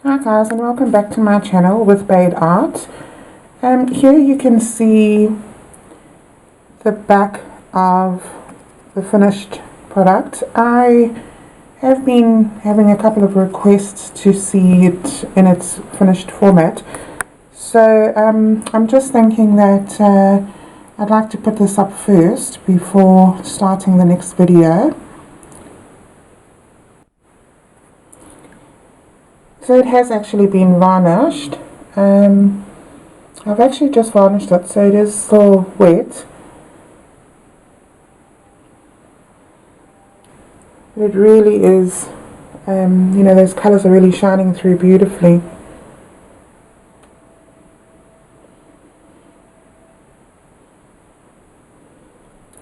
Hi guys, and welcome back to my channel with withBade Art. Here you can see the back of the finished product. I have been having a couple of requests to see it in its finished format, so I'm just thinking that I'd like to put this up first before starting the next video. So it has actually been varnished. I've actually just varnished it, so it is still wet. But it really is, those colours are really shining through beautifully.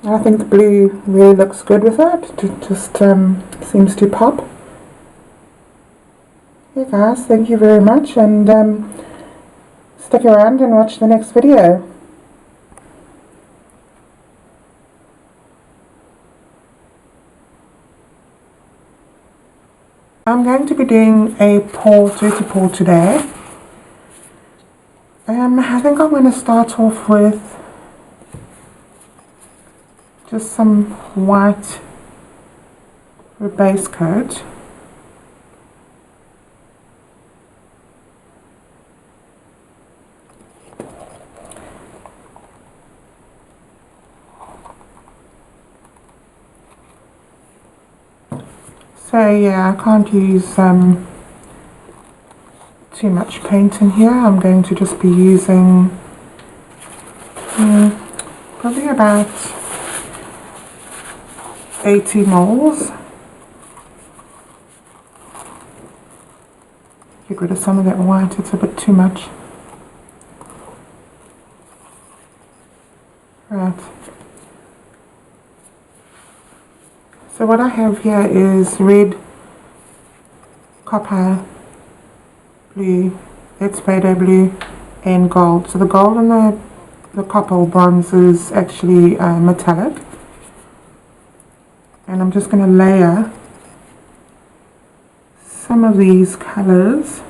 I think the blue really looks good with it. It just seems to pop. Hey guys, thank you very much, and stick around and watch the next video. I'm going to be doing a dirty pour today. I think I'm going to start off with just some white for a base coat. So yeah, I can't use too much paint in here. I'm going to just be using probably about 80 moles. Get rid of some of that white, it's a bit too much. Right. So what I have here is red, copper, blue, withBade blue, and gold. So the gold and the copper or bronze is actually metallic. And I'm just going to layer some of these colors.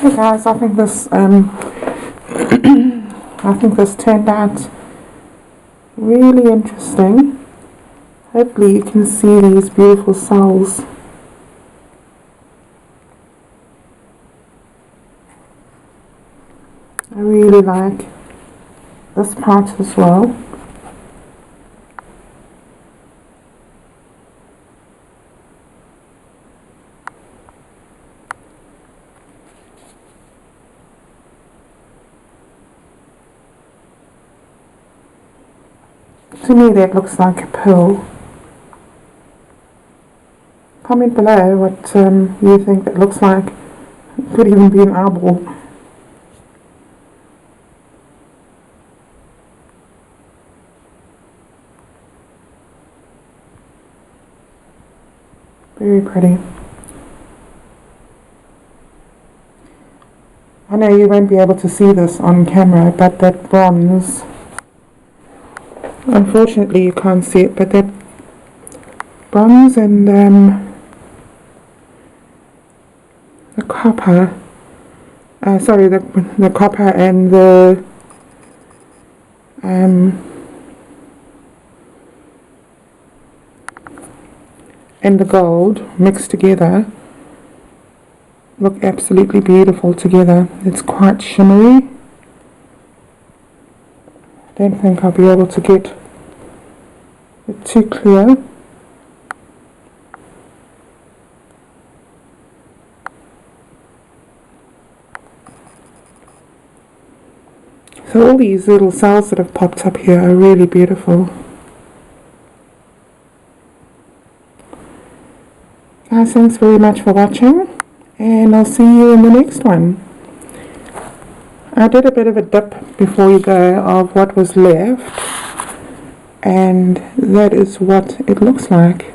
Okay guys, I think this turned out really interesting. Hopefully you can see these beautiful cells. I really like this part as well. To me that looks like a pearl. Comment below what you think that looks like. It could even be an eyeball. Very pretty. I know you won't be able to see this on camera, but that bronze, unfortunately you can't see it, but that bronze and the copper, the copper and the gold mixed together look absolutely beautiful together. It's quite shimmery. I don't think I'll be able to get it too clear. So all these little cells that have popped up here are really beautiful. Guys, thanks very much for watching, and I'll see you in the next one. I did a bit of a dip before you go of what was left, and that is what it looks like.